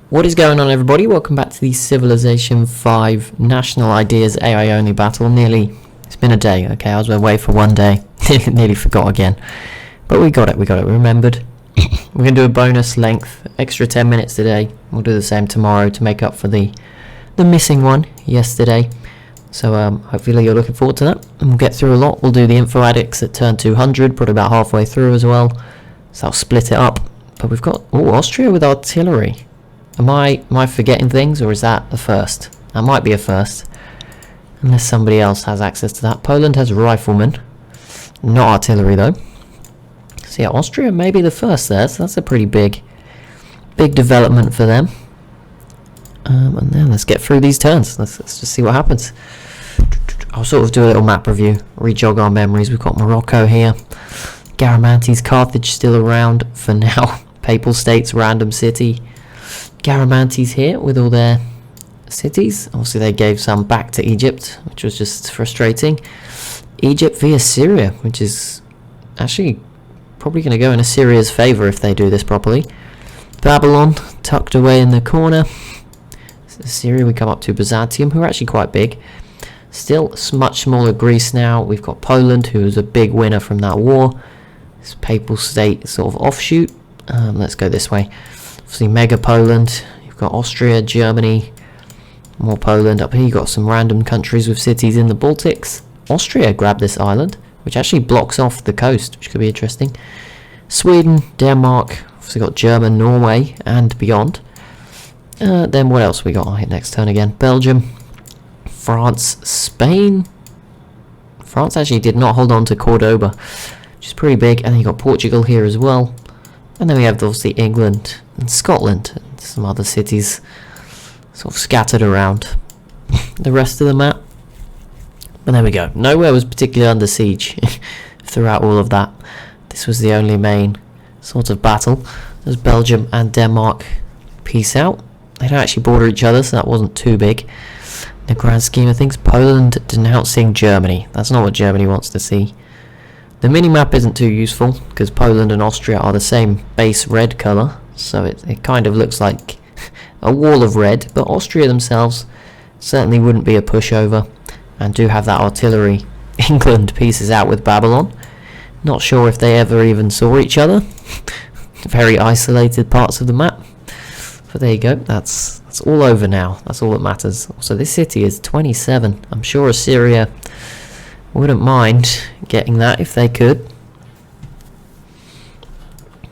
What is going on, everybody? Welcome back to the Civilization 5 National Ideas AI Only battle. It's been a day, okay? I was away for one day. Nearly forgot again. But we got it, we remembered. We're going to do a bonus length, extra 10 minutes today. We'll do the same tomorrow to make up for the missing one yesterday. So hopefully you're looking forward to that. And we'll get through a lot. We'll do the info addicts at turn 200, probably about halfway through as well. So I'll split it up. But we've got, Austria with artillery. Am I forgetting things, or is that a first? That might be a first. Unless somebody else has access to that. Poland has riflemen. Not artillery, though. So yeah, Austria may be the first there. So that's a pretty big development for them. And then let's get through these turns. Let's just see what happens. I'll sort of do a little map review. Re-jog our memories. We've got Morocco here. Garamantes, Carthage still around for now. Papal States, random city. Garamantes here with all their cities. Obviously they gave some back to Egypt, which was just frustrating. Egypt via Syria, which is actually probably going to go in Assyria's favour if they do this properly. Babylon tucked away in the corner. Assyria, we come up to Byzantium, who are actually quite big. Still much smaller Greece now. We've got Poland, who is a big winner from that war. This Papal State sort of offshoot. Let's go this way. Obviously mega Poland. You've got Austria, Germany, more Poland. Up here you've got some random countries with cities in the Baltics. Austria grabbed this island, which actually blocks off the coast, which could be interesting. Sweden, Denmark, obviously got German, Norway, and beyond. Then what else we got? I'll hit next turn again. Belgium, France, Spain. France actually did not hold on to Cordoba, which is pretty big. And then you got Portugal here as well. And then we have obviously England and Scotland and some other cities sort of scattered around the rest of the map. But there we go. Nowhere was particularly under siege throughout all of that. This was the only main sort of battle. There's Belgium and Denmark. Peace out. They don't actually border each other, so that wasn't too big in the grand scheme of things. Poland denouncing Germany. That's not what Germany wants to see. The mini-map isn't too useful, because Poland and Austria are the same base red colour, so it kind of looks like a wall of red, but Austria themselves certainly wouldn't be a pushover, and do have that artillery. England pieces out with Babylon. Not sure if they ever even saw each other. Very isolated parts of the map. But there you go, that's all over now. That's all that matters. So this city is 27. I'm sure Assyria wouldn't mind getting that if they could.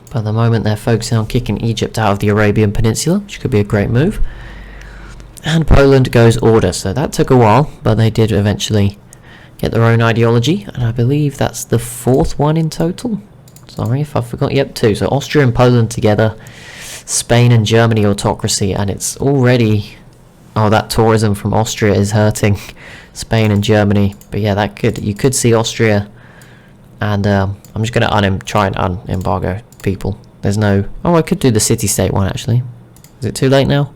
But at the moment they're focusing on kicking Egypt out of the Arabian Peninsula, which could be a great move. And Poland goes order, so that took a while, but they did eventually get their own ideology, and I believe that's the fourth one in total. Sorry if I forgot. Yep, two. So Austria and Poland together, Spain and Germany autocracy, and it's already... Oh, that tourism from Austria is hurting Spain and Germany. But yeah, you could see Austria, and I'm just going to try and unembargo people. There's no... Oh, I could do the city-state one, actually. Is it too late now?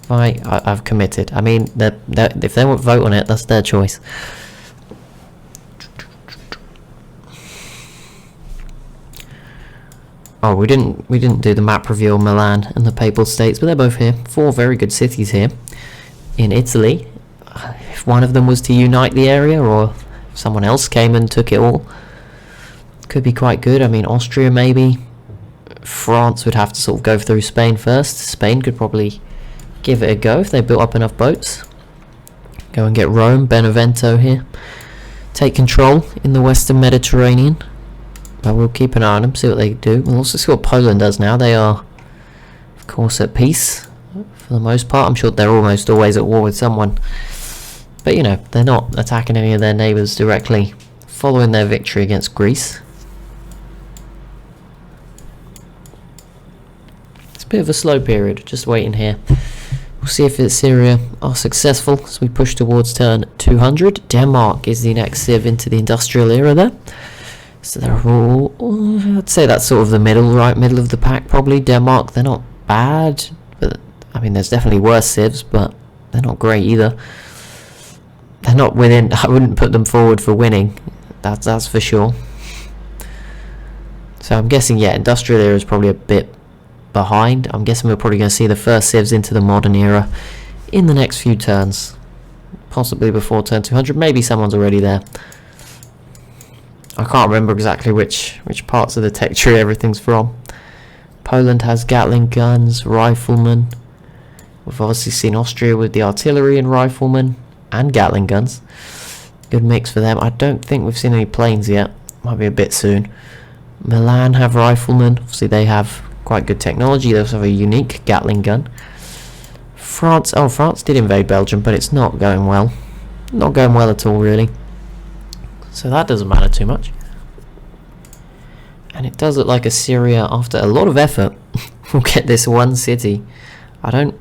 I've committed. I mean, if they won't vote on it, that's their choice. Oh, we didn't do the map review of Milan and the Papal States, but they're both here. 4 very good cities here in Italy. If one of them was to unite the area, or if someone else came and took it all, could be quite good. I mean, Austria maybe. France would have to sort of go through Spain first. Spain could probably give it a go if they built up enough boats. Go and get Rome, Benevento here. Take control in the Western Mediterranean. But we'll keep an eye on them, see what they do. We'll also see what Poland does now. They are, of course, at peace for the most part. I'm sure they're almost always at war with someone. But, you know, they're not attacking any of their neighbours directly, following their victory against Greece. It's a bit of a slow period, just waiting here. We'll see if Syria are successful as we push towards turn 200. Denmark is the next civ into the industrial era there. So they're all, I'd say that's sort of the middle of the pack probably. Denmark, they're not bad, but I mean there's definitely worse civs, but they're not great either. They're not within, I wouldn't put them forward for winning, that's for sure. So I'm guessing, yeah, industrial era is probably a bit behind. I'm guessing we're probably going to see the first civs into the modern era in the next few turns. Possibly before turn 200. Maybe someone's already there. I can't remember exactly which parts of the tech tree everything's from. Poland has Gatling guns, riflemen. We've obviously seen Austria with the artillery and riflemen and Gatling guns. Good mix for them. I don't think we've seen any planes yet. Might be a bit soon. Milan have riflemen. Obviously they have quite good technology. They also have a unique Gatling gun. France did invade Belgium, but it's not going well. Not going well at all, really. So that doesn't matter too much. And it does look like Assyria, after a lot of effort, will get this one city. I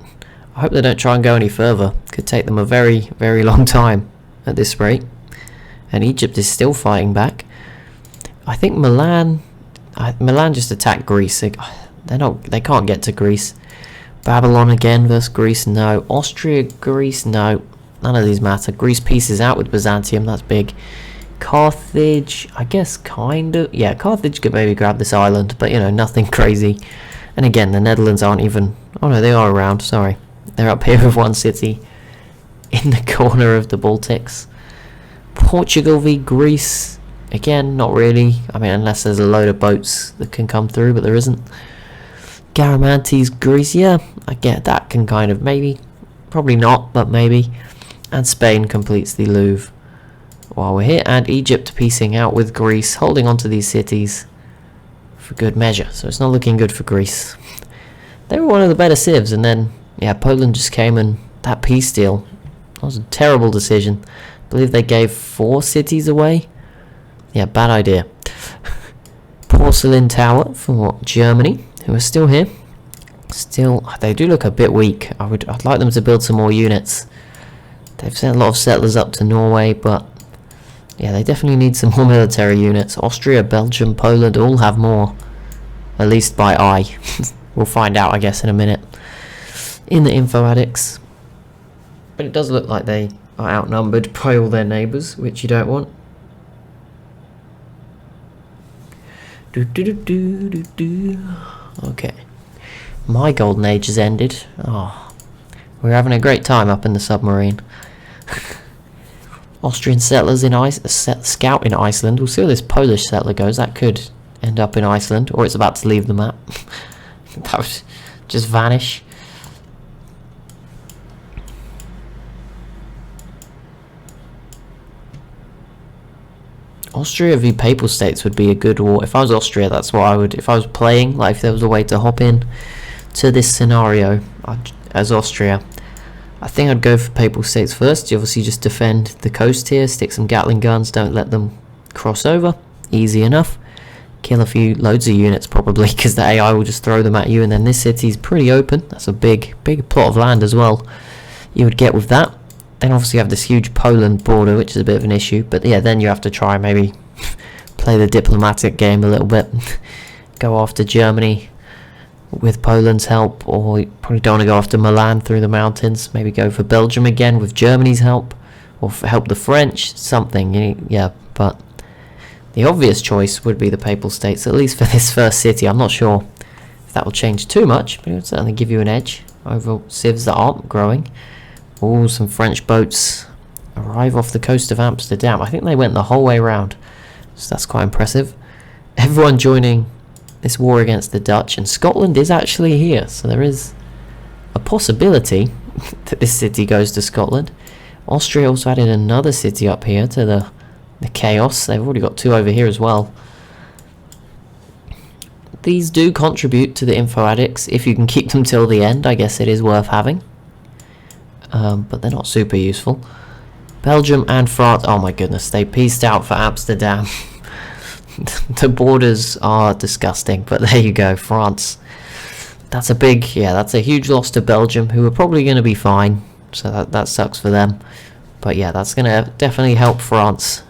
hope they don't try and go any further. Could take them a very, very long time at this rate. And Egypt is still fighting back. I think Milan just attacked Greece. They can't get to Greece. Babylon again versus Greece, no. Austria, Greece, no. None of these matter. Greece pieces out with Byzantium, that's big. Carthage, I guess kind of. Yeah, Carthage could maybe grab this island, but you know, nothing crazy. And again, the Netherlands aren't even... Oh no, they are around, sorry. They're up here with one city in the corner of the Baltics. Portugal v Greece. Again, not really. I mean, unless there's a load of boats that can come through, but there isn't. Garamantes, Greece, yeah, I get that can kind of maybe. Probably not, but maybe. And Spain completes the Louvre while we're here. And Egypt piecing out with Greece, holding on to these cities for good measure. So it's not looking good for Greece. They were one of the better civs, and then, yeah, Poland just came and that peace deal. That was a terrible decision. I believe they gave 4 cities away. Yeah, bad idea. Porcelain Tower for Germany, who are still here. Still, they do look a bit weak. I'd like them to build some more units. They've sent a lot of settlers up to Norway, but yeah, they definitely need some more military units. Austria, Belgium, Poland all have more, at least by eye. We'll find out, I guess, in a minute in the info addicts. But it does look like they are outnumbered by all their neighbours, which you don't want. Okay, my golden age has ended. Oh, we're having a great time up in the submarine. Austrian settlers in scout in Iceland. We'll see how this Polish settler goes. That could end up in Iceland, or it's about to leave the map. That would just vanish. Austria v Papal States would be a good war. If I was Austria, that's what I would... If I was playing, like if there was a way to hop in to this scenario as Austria, I think I'd go for Papal States first. You obviously just defend the coast here, stick some Gatling guns, don't let them cross over. Easy enough. Kill loads of units probably, because the AI will just throw them at you, and then this city's pretty open. That's a big plot of land as well you would get with that. Then obviously you have this huge Poland border, which is a bit of an issue. But yeah, then you have to try maybe play the diplomatic game a little bit. Go after Germany with Poland's help, or you probably don't want to go after Milan through the mountains. Maybe go for Belgium again with Germany's help, or help the French, something. Yeah, but the obvious choice would be the Papal States, at least for this first city. I'm not sure if that will change too much, but it would certainly give you an edge over civs that aren't growing. Oh, some French boats arrive off the coast of Amsterdam. I think they went the whole way around, so that's quite impressive. Everyone joining this war against the Dutch, and Scotland is actually here, so there is a possibility that this city goes to Scotland. Austria also added another city up here to the chaos. They've already got 2 over here as well. These do contribute to the info addicts. If you can keep them till the end, I guess it is worth having. But they're not super useful. Belgium and France, oh my goodness, they pieced out for Amsterdam. The borders are disgusting, but there you go, France. That's a huge loss to Belgium, who are probably going to be fine, so that sucks for them. But yeah, that's going to definitely help France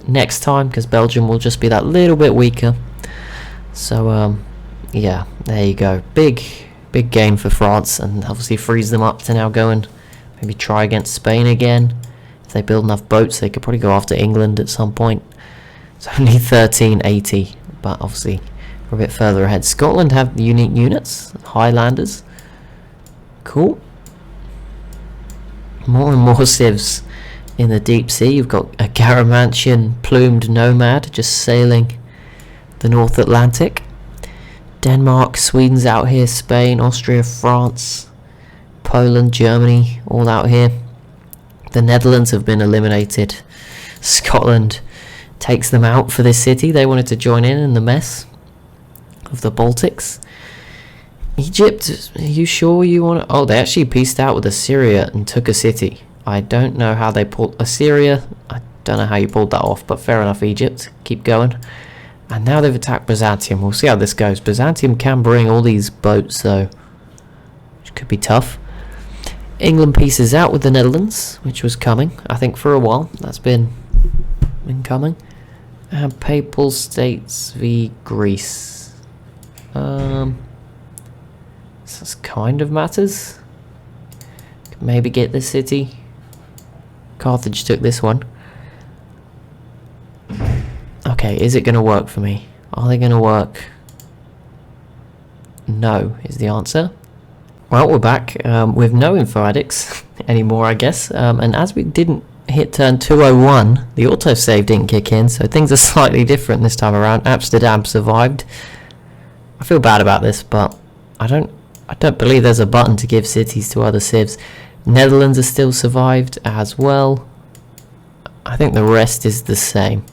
next time, because Belgium will just be that little bit weaker. So yeah, there you go, big game for France, and obviously frees them up to now go and maybe try against Spain again. If they build enough boats, they could probably go after England at some point. It's only 1380, but obviously We're a bit further ahead. Scotland have unique units. Highlanders. Cool. More and more civs in the deep sea. You've got a Garamantian plumed nomad just sailing the North Atlantic. Denmark, Sweden's out here. Spain, Austria, France, Poland, Germany, all out here. The Netherlands have been eliminated. Scotland takes them out for this city. They wanted to join in the mess of the Baltics. Egypt, are you sure you want to... Oh, they actually peaced out with Assyria and took a city. I don't know how they pulled... Assyria, I don't know how you pulled that off, but fair enough, Egypt. Keep going. And now they've attacked Byzantium. We'll see how this goes. Byzantium can bring all these boats, so... which could be tough. England pieces out with the Netherlands, which was coming, I think, for a while. That's been coming. And Papal States v Greece. This kind of matters. Could maybe get this city. Carthage took this one. Okay, is it going to work for me? Are they going to work? No, is the answer. Well, we're back with no info addicts anymore, I guess. And as we didn't hit turn 201, the autosave didn't kick in, so things are slightly different this time around. Amsterdam survived. I feel bad about this, but I don't believe there's a button to give cities to other civs. Netherlands are still survived as well. I think the rest is the same.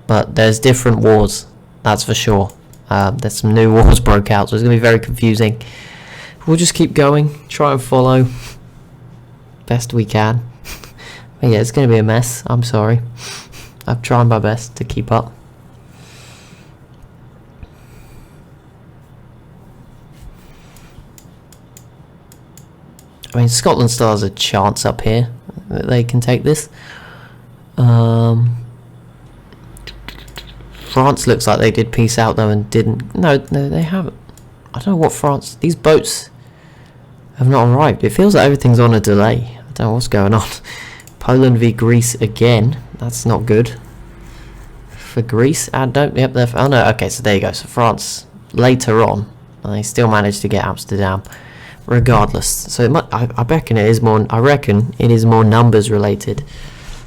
But there's different wars, that's for sure. There's some new wars broke out, so it's going to be very confusing. We'll just keep going, try and follow best we can. But yeah, it's going to be a mess, I'm sorry. I'm trying my best to keep up. I mean, Scotland still has a chance up here that they can take this. France looks like they did peace out though and didn't. No, they haven't. I don't know what France... These boats have not arrived. It feels like everything's on a delay. I don't know what's going on. Poland v Greece again. That's not good. For Greece, yep, they're... Oh no, okay, so there you go. So France later on, and they still managed to get Amsterdam. Regardless, so it might, I reckon it is more. I reckon it is more numbers related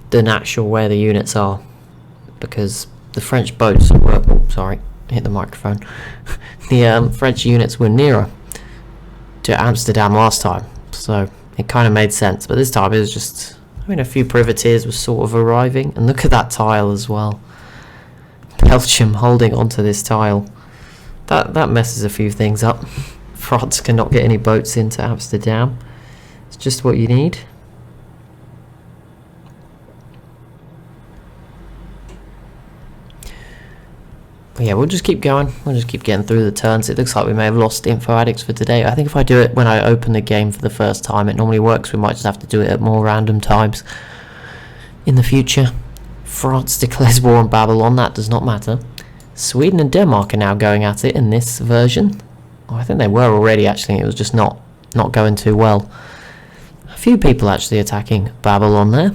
than actual where the units are, because the French boats were. Oh, sorry, hit the microphone. The French units were nearer to Amsterdam last time, so it kind of made sense. But this time it was just. I mean, a few privateers were sort of arriving, and look at that tile as well. Belgium holding onto this tile. That messes a few things up. France cannot get any boats into Amsterdam. It's just what you need. But yeah, we'll just keep going. We'll just keep getting through the turns. It looks like we may have lost info addicts for today. I think if I do it when I open the game for the first time, it normally works. We might just have to do it at more random times in the future. France declares war on Babylon. That does not matter. Sweden and Denmark are now going at it in this version. Oh, I think they were already, actually. It was just not going too well. A few people actually attacking Babylon there.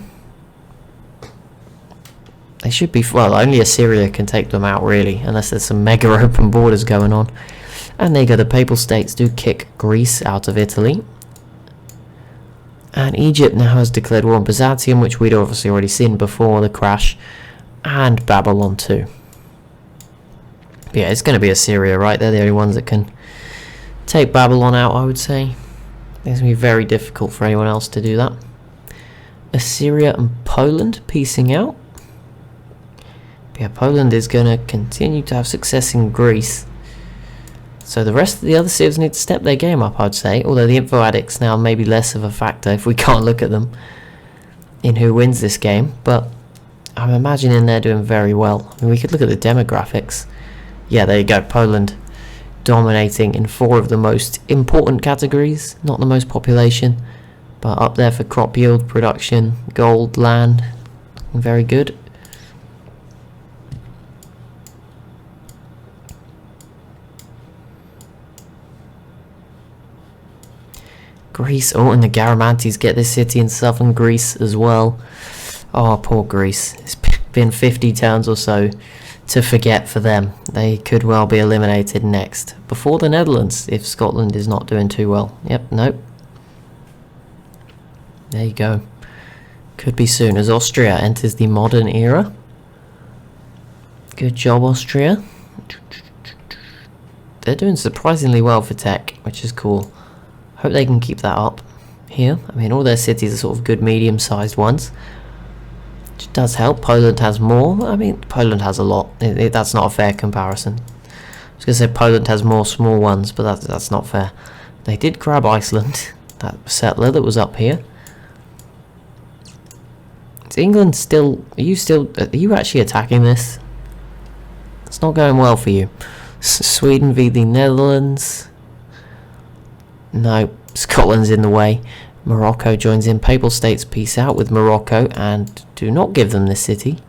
They should be... Well, only Assyria can take them out, really, unless there's some mega open borders going on. And there you go. The Papal States do kick Greece out of Italy. And Egypt now has declared war on Byzantium, which we'd obviously already seen before the crash. And Babylon too. But yeah, it's going to be Assyria, right? They're the only ones that can... take Babylon out, I would say. It's going to be very difficult for anyone else to do that. Assyria and Poland piecing out. But yeah, Poland is going to continue to have success in Greece. So the rest of the other civs need to step their game up, I'd say. Although the info addicts now may be less of a factor if we can't look at them in who wins this game. But I'm imagining they're doing very well. I mean, we could look at the demographics. Yeah, there you go. Poland dominating in 4 of the most important categories, not the most population, but up there for crop yield, production, gold, land. Very good. Greece, oh, and the Garamantes get this city in southern Greece as well. Oh, poor Greece. It's been 50 turns or so to forget for them. They could well be eliminated next, before the Netherlands, if Scotland is not doing too well. Yep, nope. There you go. Could be soon, as Austria enters the modern era. Good job, Austria. They're doing surprisingly well for tech, which is cool. Hope they can keep that up here. I mean, all their cities are sort of good medium-sized ones, which does help. Poland has more. I mean, Poland has a lot. That's not a fair comparison. I was going to say Poland has more small ones, but that's not fair. They did grab Iceland, that settler that was up here. Is England still... Are you actually attacking this? It's not going well for you. Sweden v the Netherlands. No, Scotland's in the way. Morocco joins in. Papal States peace out with Morocco and do not give them this city.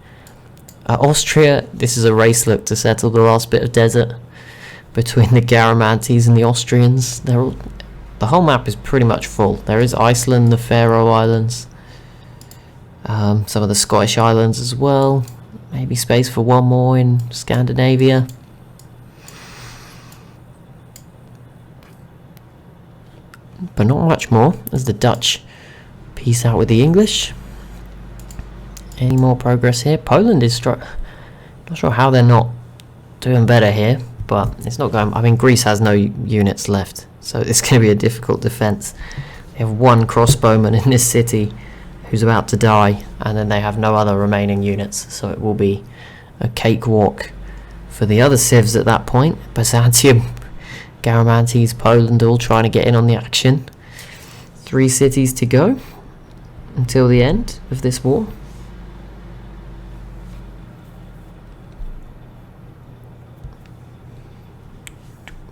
Austria, this is a race look to settle the last bit of desert between the Garamantes and the Austrians. The whole map is pretty much full. There is Iceland, the Faroe Islands, some of the Scottish islands as well. Maybe space for one more in Scandinavia. But not much more, as the Dutch peace out with the English. Any more progress here? Poland is not sure how they're not doing better here, but it's not going... I mean, Greece has no units left, so it's going to be a difficult defense. They have one crossbowman in this city who's about to die, and then they have no other remaining units, so it will be a cakewalk for the other civs at that point. Byzantium, Garamantes, Poland, all trying to get in on the action. 3 cities to go until the end of this war.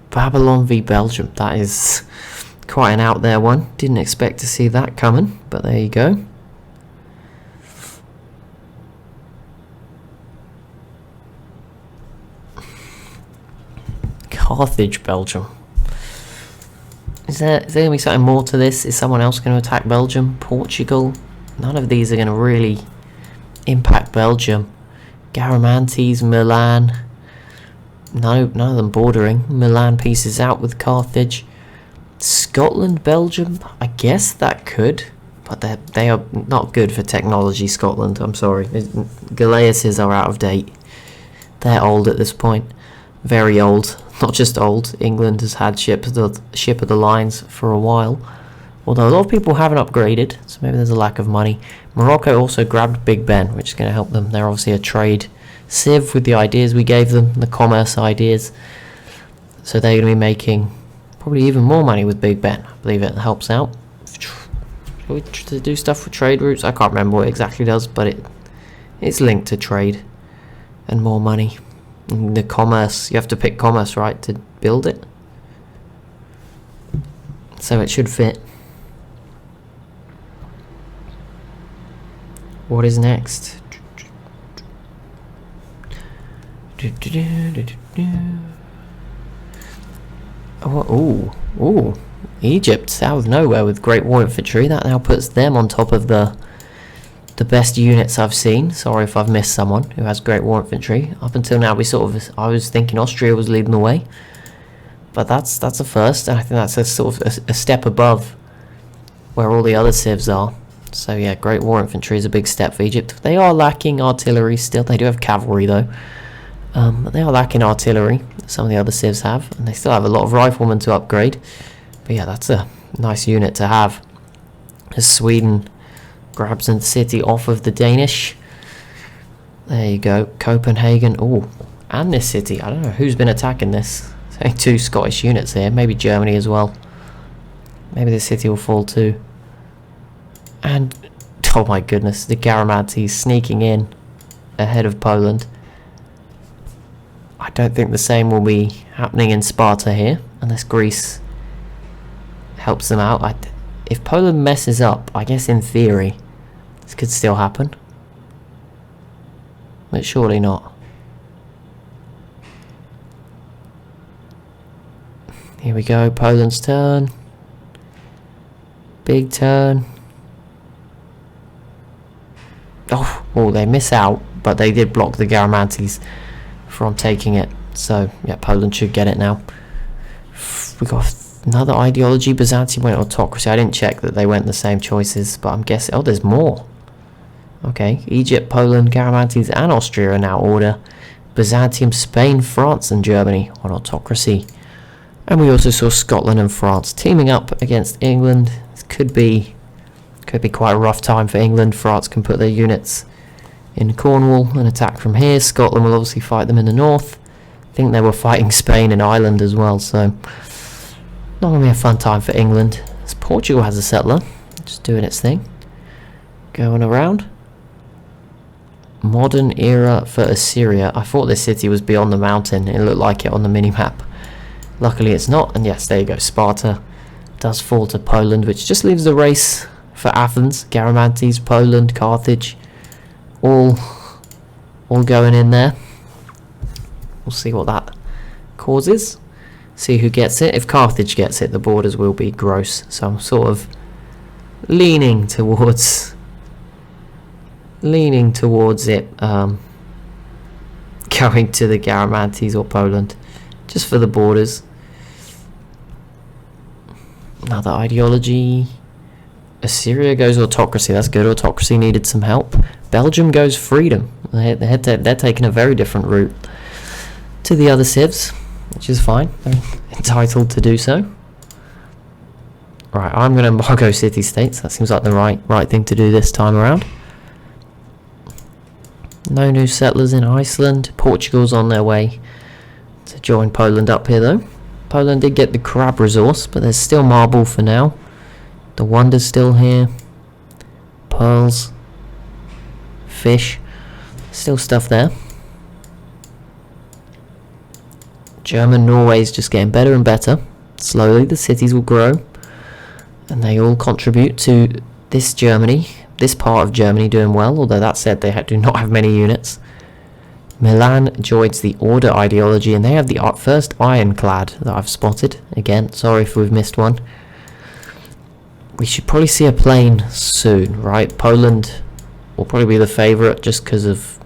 Babylon v Belgium, that is quite an out there one. Didn't expect to see that coming, but there you go. Carthage, Belgium. Is there going to be something more to this? Is someone else going to attack Belgium? Portugal? None of these are going to really impact Belgium. Garamantes, Milan. No, none of them bordering. Milan pieces out with Carthage. Scotland, Belgium. I guess that could, but they are not good for technology. Scotland, I'm sorry. Galeases are out of date. They're old at this point. Very old. Not just old. England has had ship of the lines for a while, although a lot of people haven't upgraded, so maybe there's a lack of money. Morocco also grabbed Big Ben, which is going to help them. They're obviously a trade civ with the ideas we gave them, the commerce ideas, so they're going to be making probably even more money with Big Ben. I believe it helps out. Shall we do stuff with trade routes? I can't remember what it exactly does, but it's linked to trade and more money. The commerce, you have to pick commerce, right, to build it, so it should fit. What is next? Ooh, Egypt out of nowhere with Great War Infantry. That now puts them on top of the best units I've seen. Sorry if I've missed someone who has Great War Infantry. Up until now, I was thinking Austria was leading the way, but that's a first, and I think that's a sort of a step above where all the other civs are. So yeah, Great War Infantry is a big step for Egypt. They are lacking artillery still. They do have cavalry though, but they are lacking artillery. Some of the other civs have, and they still have a lot of riflemen to upgrade. But yeah, that's a nice unit to have. As Sweden grabs the city off of the Danish. There you go, Copenhagen. Oh, and this city. I don't know who's been attacking this. There's only 2 Scottish units here. Maybe Germany as well. Maybe this city will fall too. And oh my goodness, the Garamantes sneaking in ahead of Poland. I don't think the same will be happening in Sparta here, unless Greece helps them out. If Poland messes up, I guess in theory this could still happen, but surely not. Here we go, Poland's turn. Big turn. Oh, they miss out, but they did block the Garamantes from taking it. So yeah, Poland should get it now. We got another ideology. Byzantium went autocracy. I didn't check that they went the same choices, but I'm guessing. Oh, there's more. Okay, Egypt, Poland, Garamantes, and Austria are now order. Byzantium, Spain, France, and Germany on autocracy. And we also saw Scotland and France teaming up against England. This could be quite a rough time for England. France can put their units in Cornwall and attack from here. Scotland will obviously fight them in the north. I think they were fighting Spain and Ireland as well, so not going to be a fun time for England. As Portugal has a settler, just doing its thing. Going around. Modern era for Assyria. I thought this city was beyond the mountain. It looked like it on the mini-map. Luckily it's not, and yes, there you go. Sparta does fall to Poland, which just leaves the race for Athens, Garamantes, Poland, Carthage, all going in there. We'll see what that causes. See who gets it. If Carthage gets it, the borders will be gross. So I'm sort of leaning towards it going to the Garamantes or Poland, just for the borders. Another ideology. Assyria goes autocracy. That's good. Autocracy needed some help. Belgium goes freedom. They're taking a very different route to the other civs, which is fine. They're entitled to do so. Right, I'm going to embargo city-states. That seems like the right thing to do this time around. No new settlers in Iceland. Portugal's on their way to join Poland up here, though. Poland did get the crab resource, but there's still marble for now. The wonder's still here. Pearls. Fish. Still stuff there. German Norway's just getting better and better. Slowly the cities will grow, and they all contribute to this part of Germany doing well, although that said they do not have many units. Milan joins the order ideology, and they have the first ironclad that I've spotted. Again, sorry if we've missed one. We should probably see a plane soon, right? Poland will probably be the favourite just because of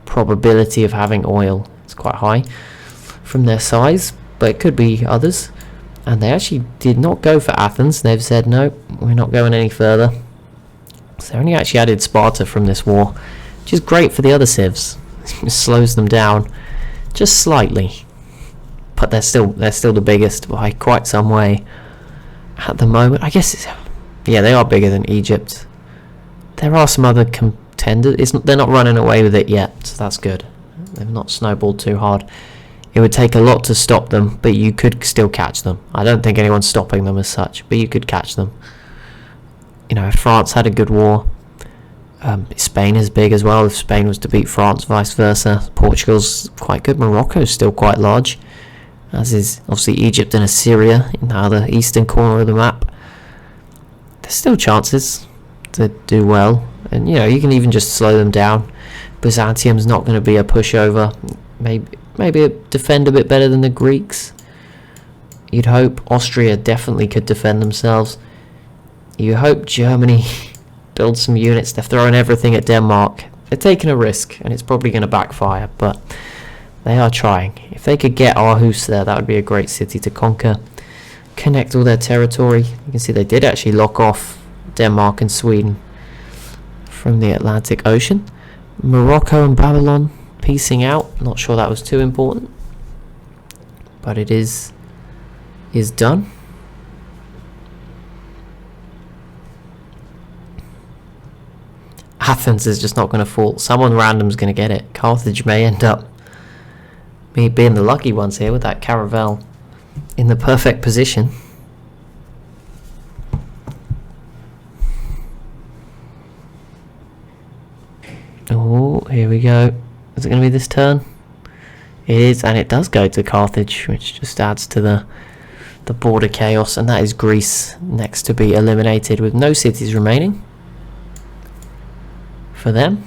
probability of having oil. It's quite high from their size, but it could be others. And they actually did not go for Athens. They've said, no, we're not going any further. So they only actually added Sparta from this war, which is great for the other civs. It slows them down just slightly. But they're still the biggest by quite some way at the moment. I guess yeah, they are bigger than Egypt. There are some other contenders. They're not running away with it yet, so that's good. They've not snowballed too hard. It would take a lot to stop them, but you could still catch them. I don't think anyone's stopping them as such, but you could catch them. You know, if France had a good war, Spain is big as well. If Spain was to beat France, vice versa. Portugal's quite good. Morocco's still quite large, as is obviously Egypt and Assyria in the other eastern corner of the map. There's still chances to do well, and you know, you can even just slow them down. Byzantium's not going to be a pushover. Maybe defend a bit better than the Greeks, you'd hope. Austria definitely could defend themselves. You hope Germany builds some units. They're throwing everything at Denmark. They're taking a risk, and it's probably going to backfire, but they are trying. If they could get Aarhus there, that would be a great city to conquer. Connect all their territory. You can see they did actually lock off Denmark and Sweden from the Atlantic Ocean. Morocco and Babylon piecing out. Not sure that was too important, but it is done. Athens is just not going to fall. Someone random's going to get it. Carthage may end up being the lucky ones here with that caravel in the perfect position. Oh, here we go. Is it going to be this turn? It is, and it does go to Carthage, which just adds to the border chaos, and that is Greece next to be eliminated with no cities remaining for them.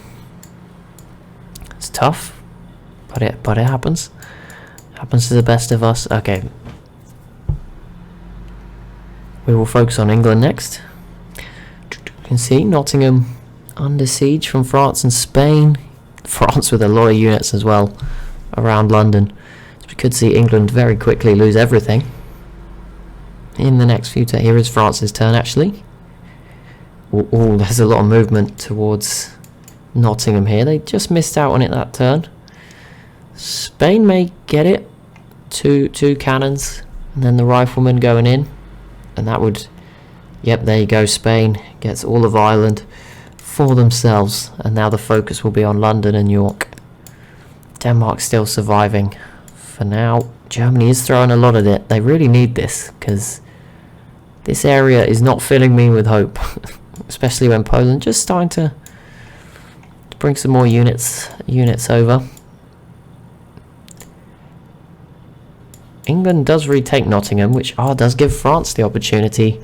It's tough, but it happens. Happens to the best of us. Okay, we will focus on England next. You can see Nottingham under siege from France and Spain. France with a lot of units as well. around London. So we could see England very quickly lose everything in the next few turns. Here is France's turn, actually. Oh, there's a lot of movement towards Nottingham here. They just missed out on it that turn. Spain may get it. Two cannons, and then the riflemen going in, and that would, yep, there you go. Spain gets all of Ireland for themselves, and now the focus will be on London and York. Denmark still surviving for now. Germany is throwing a lot at it. They really need this, because this area is not filling me with hope, especially when Poland just starting to bring some more units over. England does retake Nottingham, which does give France the opportunity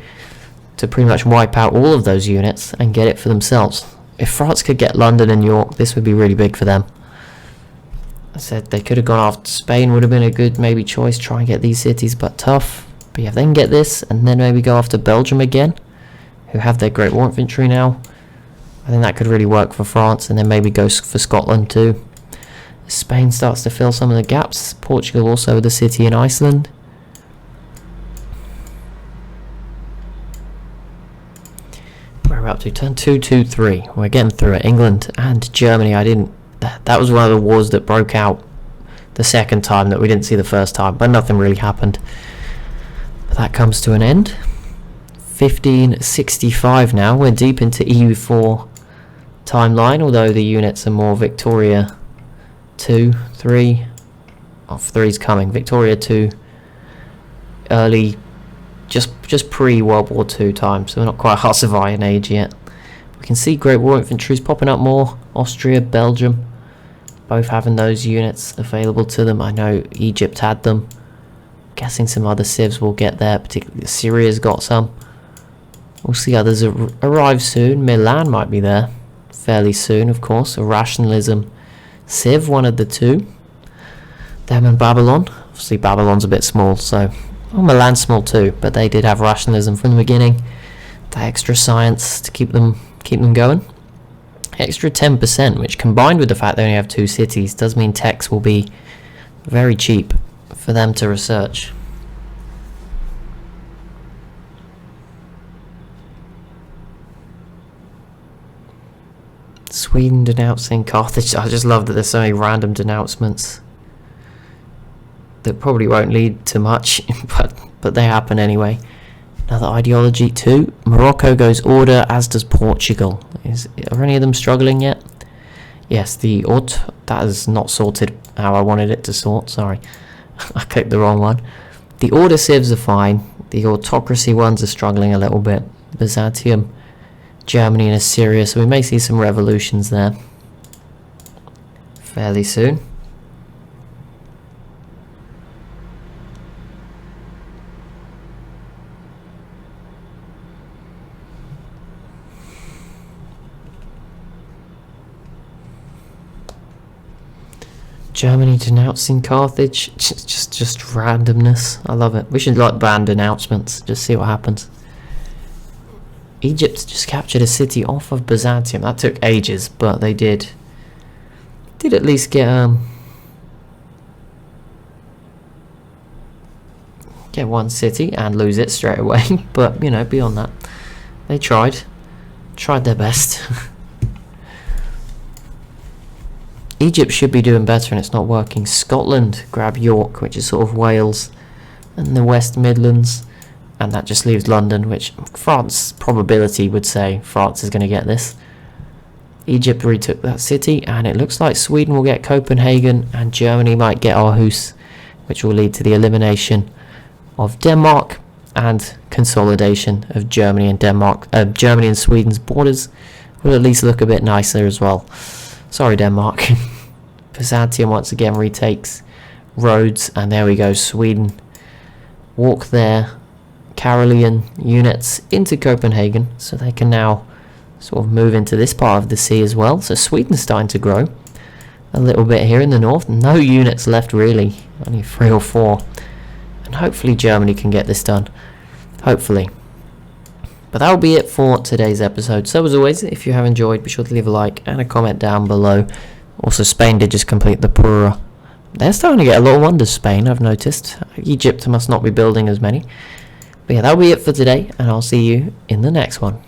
to pretty much wipe out all of those units and get it for themselves. If France could get London and York, this would be really big for them. I said they could have gone after Spain, would have been a good maybe choice, try and get these cities, but tough. But yeah, if they can get this and then maybe go after Belgium again, who have their Great War Infantry now, I think that could really work for France, and then maybe go for Scotland too. Spain starts to fill some of the gaps. Portugal also with a city in Iceland. Where are we up to? Turn 2, 2, 3. We're getting through it. England and Germany. That was one of the wars that broke out the second time that we didn't see the first time, but nothing really happened. But that comes to an end. 1565 now. We're deep into EU4 timeline, although the units are more Victoria 2, 3. Oh, 3's coming. Victoria 2. Early, just pre-World War II time, so we're not quite Husservian age yet. We can see Great War Infantry's popping up more. Austria, Belgium, both having those units available to them. I know Egypt had them. Guessing some other civs will get there, particularly Syria's got some. We'll see others arrive soon. Milan might be there fairly soon, of course. A rationalism civ, one of the two. Them and Babylon. Obviously Babylon's a bit small, so... Oh, Milan's small too, but they did have rationalism from the beginning. The extra science to keep them going. Extra 10%, which combined with the fact they only have 2 cities, does mean techs will be very cheap for them to research. Sweden denouncing Carthage. I just love that there's so many random denouncements that probably won't lead to much, but they happen anyway. Another ideology too. Morocco goes order, as does Portugal. Are any of them struggling yet? Yes, the that is not sorted how I wanted it to sort. Sorry, I clicked the wrong one. The order civs are fine. The autocracy ones are struggling a little bit. Byzantium, Germany and Assyria, so we may see some revolutions there fairly soon. Germany denouncing Carthage. Just randomness. I love it. We should like ban announcements. Just see what happens. Egypt just captured a city off of Byzantium. That took ages, but they did at least get one city and lose it straight away. But you know, beyond that, they tried their best. Egypt should be doing better and it's not working. Scotland grab York, which is sort of Wales and the West Midlands, and that just leaves London, which France probability would say France is going to get this. Egypt retook that city, and it looks like Sweden will get Copenhagen and Germany might get Aarhus, which will lead to the elimination of Denmark and consolidation of Germany and Denmark. Germany and Sweden's borders will at least look a bit nicer as well. Sorry, Denmark. Byzantium once again retakes Rhodes, and there we go. Sweden walk their Karelian units into Copenhagen, so they can now sort of move into this part of the sea as well. So Sweden's starting to grow a little bit here in the north. No units left really, only 3 or 4, and hopefully Germany can get this done. Hopefully. But that will be it for today's episode. So as always, if you have enjoyed, be sure to leave a like and a comment down below. Also, Spain did just complete the Pura they're starting to get a lot of wonders, Spain, I've noticed. Egypt must not be building as many. But yeah, that'll be it for today, and I'll see you in the next one.